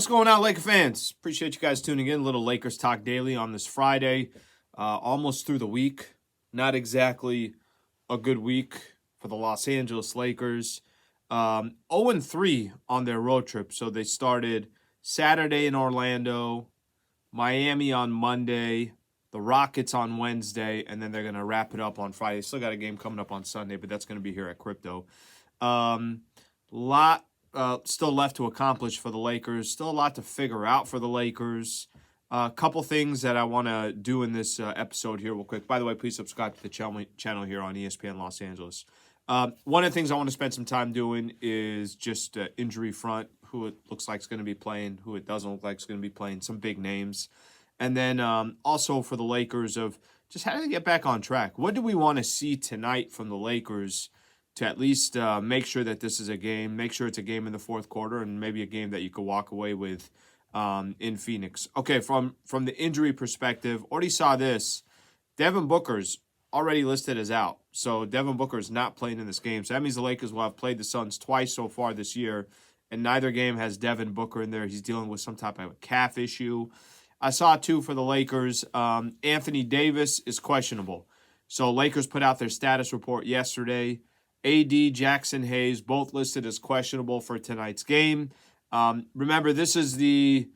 going on, Laker fans? Appreciate you guys tuning in. A little Lakers Talk Daily on this Friday. Almost through the week. Not exactly a good week for the Los Angeles Lakers. 0-3 on their road trip. So they started Saturday in Orlando, Miami on Monday, the Rockets on Wednesday, and then they're going to wrap it up on Friday. Still got a game coming up on Sunday, but that's going to be here at Crypto. Still left to accomplish for the Lakers. Still a lot to figure out for the Lakers. A couple things that I want to do in this episode here real quick. By the way, please subscribe to the channel here on ESPN Los Angeles. One of the things I want to spend some time doing is just injury front, who it looks like is going to be playing, who it doesn't look like is going to be playing, some big names. And then also for the Lakers of just how do they get back on track? What do we want to see tonight from the Lakers to at least make sure that this is a game, make sure it's a game in the fourth quarter, and maybe a game that you could walk away with in Phoenix. Okay, from the injury perspective, already saw this. Devin Booker's already listed as out. So Devin Booker's not playing in this game. So that means the Lakers will have played the Suns twice so far this year, and neither game has Devin Booker in there. He's dealing with some type of a calf issue. I saw, too, for the Lakers, Anthony Davis is questionable. So Lakers put out their status report yesterday. AD, Jackson Hayes, both listed as questionable for tonight's game. Remember, this is the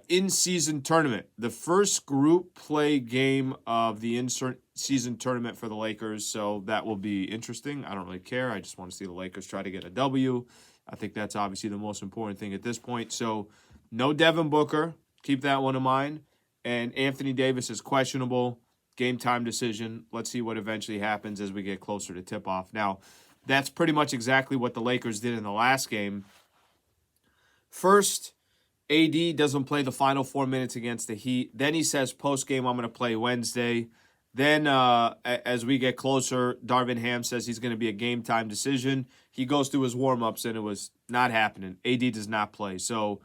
in-season tournament. The first group play game of the in-season tournament for the Lakers, so that will be interesting. I don't really care. I just want to see the Lakers try to get a W. I think that's obviously the most important thing at this point. So no Devin Booker. Keep that one in mind. And Anthony Davis is questionable. Game time decision. Let's see what eventually happens as we get closer to tip-off. Now, that's pretty much exactly what the Lakers did in the last game. First, AD doesn't play the final 4 minutes against the Heat. Then he says, post-game, I'm going to play Wednesday. Then, as we get closer, Darvin Ham says he's going to be a game-time decision. He goes through his warm-ups, and it was not happening. AD does not play. So,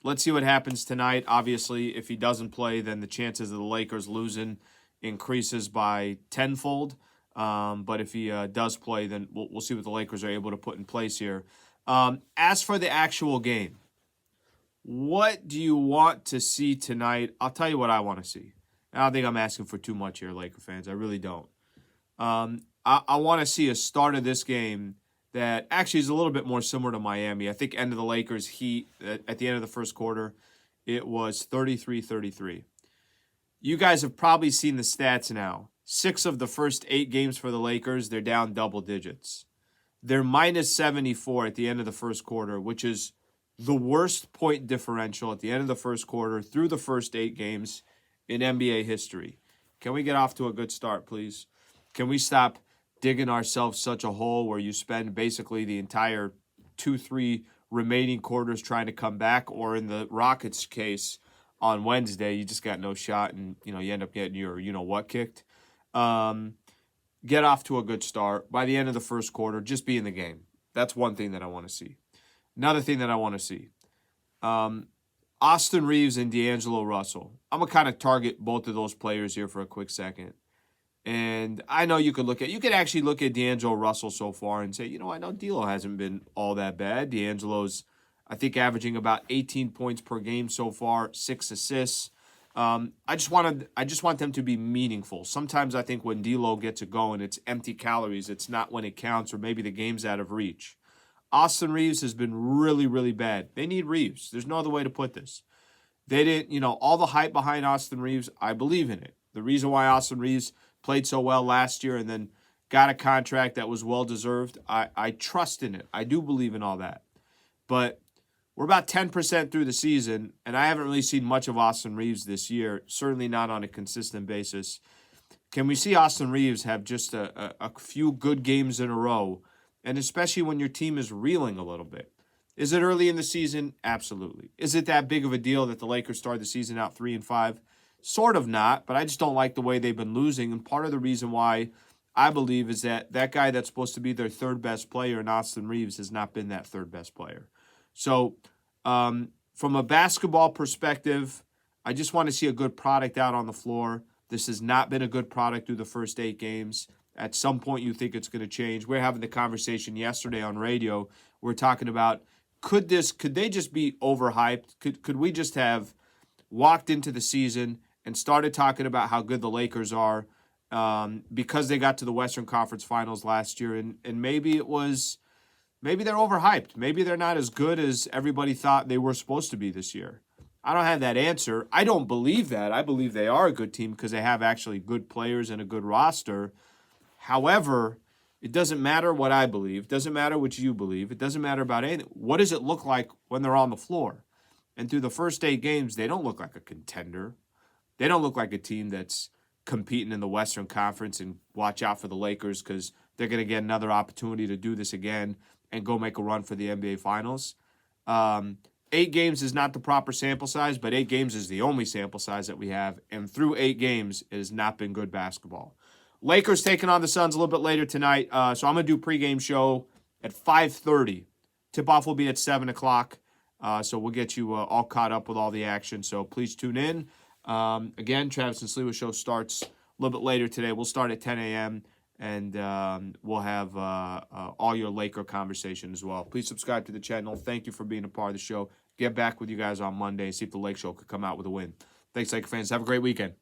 let's see what happens tonight. Obviously, if he doesn't play, then the chances of the Lakers losing increases by tenfold. But if he does play, then we'll see what the Lakers are able to put in place here. As for the actual game, what do you want to see tonight? I'll tell you what I want to see. I don't think I'm asking for too much here, Laker fans. I really don't. I want to see a start of this game that actually is a little bit more similar to Miami. I think end of the Lakers Heat at the end of the first quarter, it was 33-33. You guys have probably seen the stats now. 6 of the first 8 games for the Lakers, they're down double digits. They're minus 74 at the end of the first quarter, which is the worst point differential at the end of the first quarter through the first 8 games in NBA history. Can we get off to a good start, please? Can we stop digging ourselves such a hole where you spend basically the entire 2-3 remaining quarters trying to come back, or in the Rockets' case, on Wednesday, you just got no shot and you end up getting your you-know-what kicked. Get off to a good start. By the end of the first quarter, just be in the game. That's one thing that I want to see. Another thing that I want to see, Austin Reeves and DAngelo Russell. I'm going to kind of target both of those players here for a quick second. And I know you could actually look at DAngelo Russell so far and say, I know D'Lo hasn't been all that bad. DAngelo's, I think, averaging about 18 points per game so far, 6 assists. I just want them to be meaningful. Sometimes I think when D'Lo gets it going, it's empty calories. It's not when it counts, or maybe the game's out of reach. Austin Reeves has been really, really bad. They need Reeves. There's no other way to put this. They didn't, all the hype behind Austin Reeves, I believe in it. The reason why Austin Reeves played so well last year and then got a contract that was well-deserved, I trust in it. I do believe in all that. But we're about 10% through the season, and I haven't really seen much of Austin Reeves this year, certainly not on a consistent basis. Can we see Austin Reeves have just a few good games in a row, and especially when your team is reeling a little bit? Is it early in the season? Absolutely. Is it that big of a deal that the Lakers started the season out 3-5? Sort of not, but I just don't like the way they've been losing, and part of the reason why I believe is that guy that's supposed to be their third best player in Austin Reeves has not been that third best player. So from a basketball perspective, I just want to see a good product out on the floor. This has not been a good product through the first 8 games. At some point, you think it's going to change. We're having the conversation yesterday on radio. We're talking about could they just be overhyped? Could we just have walked into the season and started talking about how good the Lakers are because they got to the Western Conference Finals last year, and maybe they're overhyped. Maybe they're not as good as everybody thought they were supposed to be this year. I don't have that answer. I don't believe that. I believe they are a good team because they have actually good players and a good roster. However, it doesn't matter what I believe. It doesn't matter what you believe. It doesn't matter about anything. What does it look like when they're on the floor? And through the first 8 games, they don't look like a contender. They don't look like a team that's competing in the Western Conference, and watch out for the Lakers because they're going to get another opportunity to do this again and go make a run for the NBA Finals. 8 games is not the proper sample size, but 8 games is the only sample size that we have. And through 8 games, it has not been good basketball. Lakers taking on the Suns a little bit later tonight. So I'm going to do pregame show at 5:30. Tip-off will be at 7 o'clock. So we'll get you all caught up with all the action. So please tune in. Again, Travis and Sliwa show starts a little bit later today. We'll start at 10 a.m. and we'll have all your Laker conversation as well. Please subscribe to the channel. Thank you for being a part of the show. Get back with you guys on Monday and see if the Lake Show could come out with a win. Thanks, Laker fans. Have a great weekend.